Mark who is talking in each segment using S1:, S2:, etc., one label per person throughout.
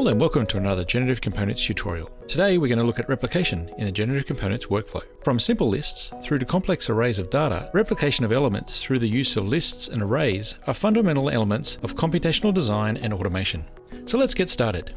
S1: Hello and welcome to another Generative Components tutorial. Today we're going to look at replication in the Generative Components workflow. From simple lists through to complex arrays of data, replication of elements through the use of lists and arrays are fundamental elements of computational design and automation. So let's get started.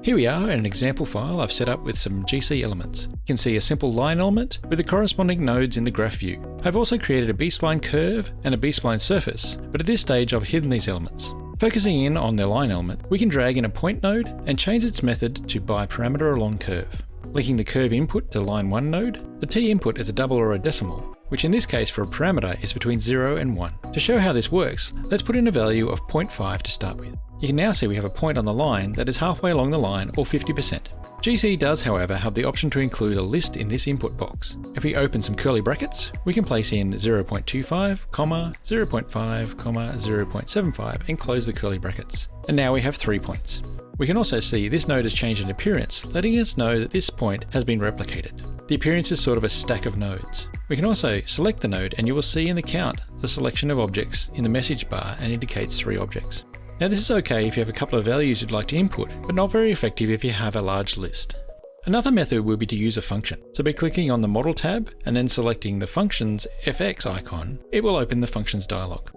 S1: Here we are in an example file I've set up with some GC elements. You can see a simple line element with the corresponding nodes in the graph view. I've also created a B-spline curve and a B-spline surface, but at this stage I've hidden these elements. Focusing in on the line element, we can drag in a point node and change its method to by parameter along curve. Linking the curve input to line 1 node, the t input is a double or a decimal, which in this case for a parameter is between 0 and 1. To show how this works, let's put in a value of 0.5 to start with. You can now see we have a point on the line that is halfway along the line, or 50%. GC does, however, have the option to include a list in this input box. If we open some curly brackets, we can place in 0.25, 0.5, 0.75 and close the curly brackets. And now we have 3 points. We can also see this node has changed in appearance, letting us know that this point has been replicated. The appearance is sort of a stack of nodes. We can also select the node and you will see in the count the selection of objects in the message bar and indicates 3 objects. Now this is okay if you have a couple of values you'd like to input, but not very effective if you have a large list. Another method would be to use a function. So by clicking on the Model tab and then selecting the Functions FX icon, it will open the Functions dialog.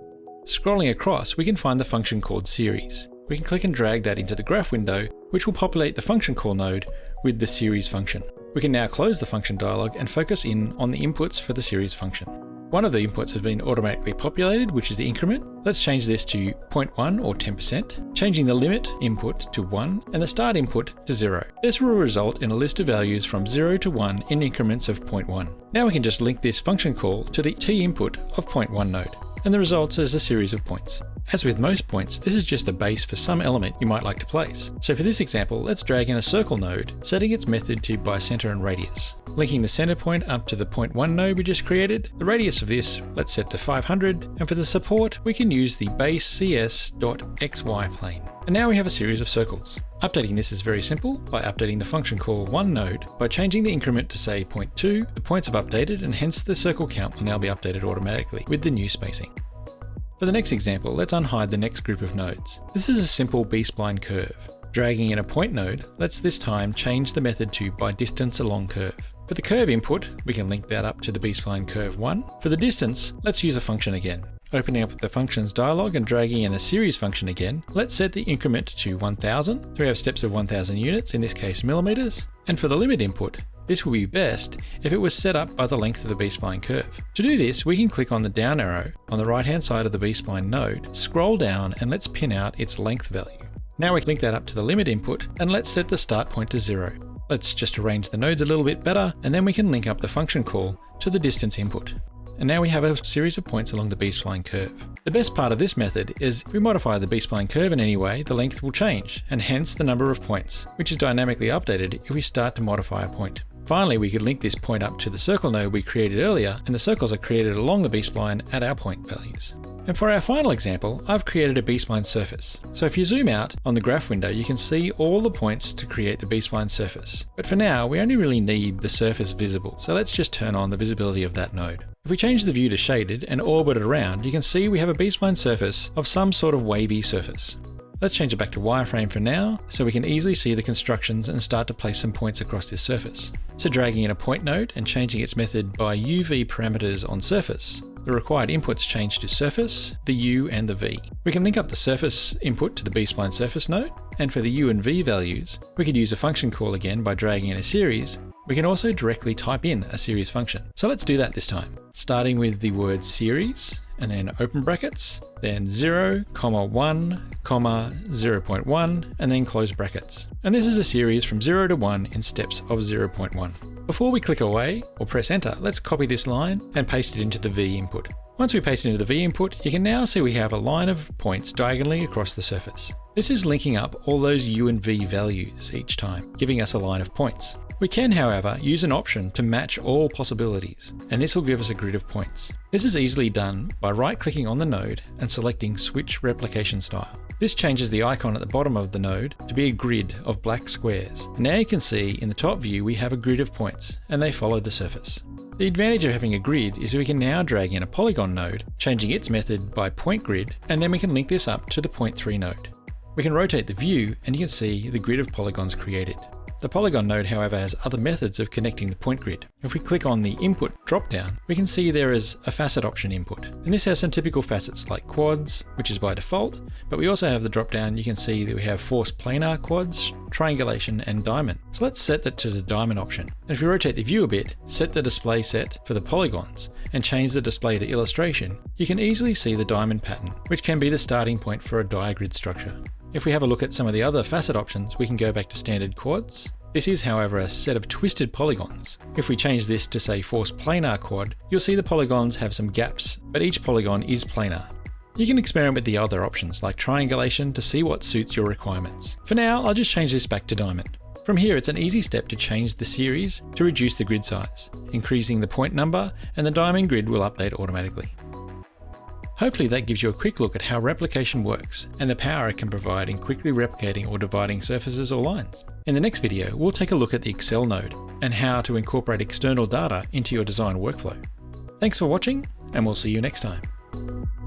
S1: Scrolling across, we can find the function called Series. We can click and drag that into the graph window, which will populate the function call node with the series function. We can now close the function dialog and focus in on the inputs for the series function. One of the inputs has been automatically populated, which is the increment. Let's change this to 0.1 or 10%, changing the limit input to 1 and the start input to 0. This will result in a list of values from 0 to 1 in increments of 0.1. Now we can just link this function call to the t input of 0.1 node, and the results is a series of points. As with most points, this is just a base for some element you might like to place. So for this example, let's drag in a circle node, setting its method to by center and radius. Linking the center point up to the 0.1 node we just created, the radius of this let's set to 500, and for the support we can use the base cs.xy plane. And now we have a series of circles. Updating this is very simple by updating the function call 1 node by changing the increment to say 0.2, the points have updated and hence the circle count will now be updated automatically with the new spacing. For the next example, let's unhide the next group of nodes. This is a simple B-spline curve. Dragging in a point node, let's this time change the method to by distance along curve. For the curve input, we can link that up to the B-spline curve 1. For the distance, let's use a function again. Opening up the functions dialog and dragging in a series function again, let's set the increment to 1000. So we have steps of 1000 units, in this case millimeters. And for the limit input, this will be best if it was set up by the length of the B-spline curve. To do this, we can click on the down arrow on the right hand side of the B-spline node, scroll down and let's pin out its length value. Now we can link that up to the limit input and let's set the start point to 0. Let's just arrange the nodes a little bit better and then we can link up the function call to the distance input. And now we have a series of points along the B-spline curve. The best part of this method is if we modify the B-spline curve in any way, the length will change and hence the number of points, which is dynamically updated if we start to modify a point. Finally, we could link this point up to the circle node we created earlier, and the circles are created along the B-spline at our point values. And for our final example, I've created a B-spline surface. So if you zoom out on the graph window, you can see all the points to create the B-spline surface. But for now, we only really need the surface visible. So let's just turn on the visibility of that node. If we change the view to shaded and orbit it around, you can see we have a B-spline surface of some sort of wavy surface. Let's change it back to wireframe for now, so we can easily see the constructions and start to place some points across this surface. So dragging in a point node and changing its method by UV parameters on surface, the required inputs change to surface, the U and the V. We can link up the surface input to the B-spline surface node, and for the U and V values, we could use a function call again by dragging in a series. We can also directly type in a series function. So let's do that this time. Starting with the word series, and then open brackets, then 0, 1, 0.1, and then close brackets. And this is a series from 0 to 1 in steps of 0.1. Before we click away or press enter, let's copy this line and paste it into the V input. Once we paste it into the V input, you can now see we have a line of points diagonally across the surface. This is linking up all those U and V values each time, giving us a line of points. We can, however, use an option to match all possibilities, and this will give us a grid of points. This is easily done by right-clicking on the node and selecting Switch Replication Style. This changes the icon at the bottom of the node to be a grid of black squares. And now you can see in the top view we have a grid of points, and they follow the surface. The advantage of having a grid is we can now drag in a polygon node, changing its method by point grid, and then we can link this up to the point 3 node. We can rotate the view and you can see the grid of polygons created. The polygon node, however, has other methods of connecting the point grid. If we click on the input drop-down, we can see there is a facet option input. And this has some typical facets like quads, which is by default, but we also have the drop-down. You can see that we have forced planar quads, triangulation, and diamond. So let's set that to the diamond option. And if we rotate the view a bit, set the display set for the polygons, and change the display to illustration, you can easily see the diamond pattern, which can be the starting point for a diagrid structure. If we have a look at some of the other facet options, we can go back to standard quads. This is, however, a set of twisted polygons. If we change this to say forced planar quad, you'll see the polygons have some gaps, but each polygon is planar. You can experiment with the other options like triangulation to see what suits your requirements. For now, I'll just change this back to diamond. From here, it's an easy step to change the series to reduce the grid size, increasing the point number, and the diamond grid will update automatically. Hopefully that gives you a quick look at how replication works and the power it can provide in quickly replicating or dividing surfaces or lines. In the next video, we'll take a look at the Excel node and how to incorporate external data into your design workflow. Thanks for watching, and we'll see you next time.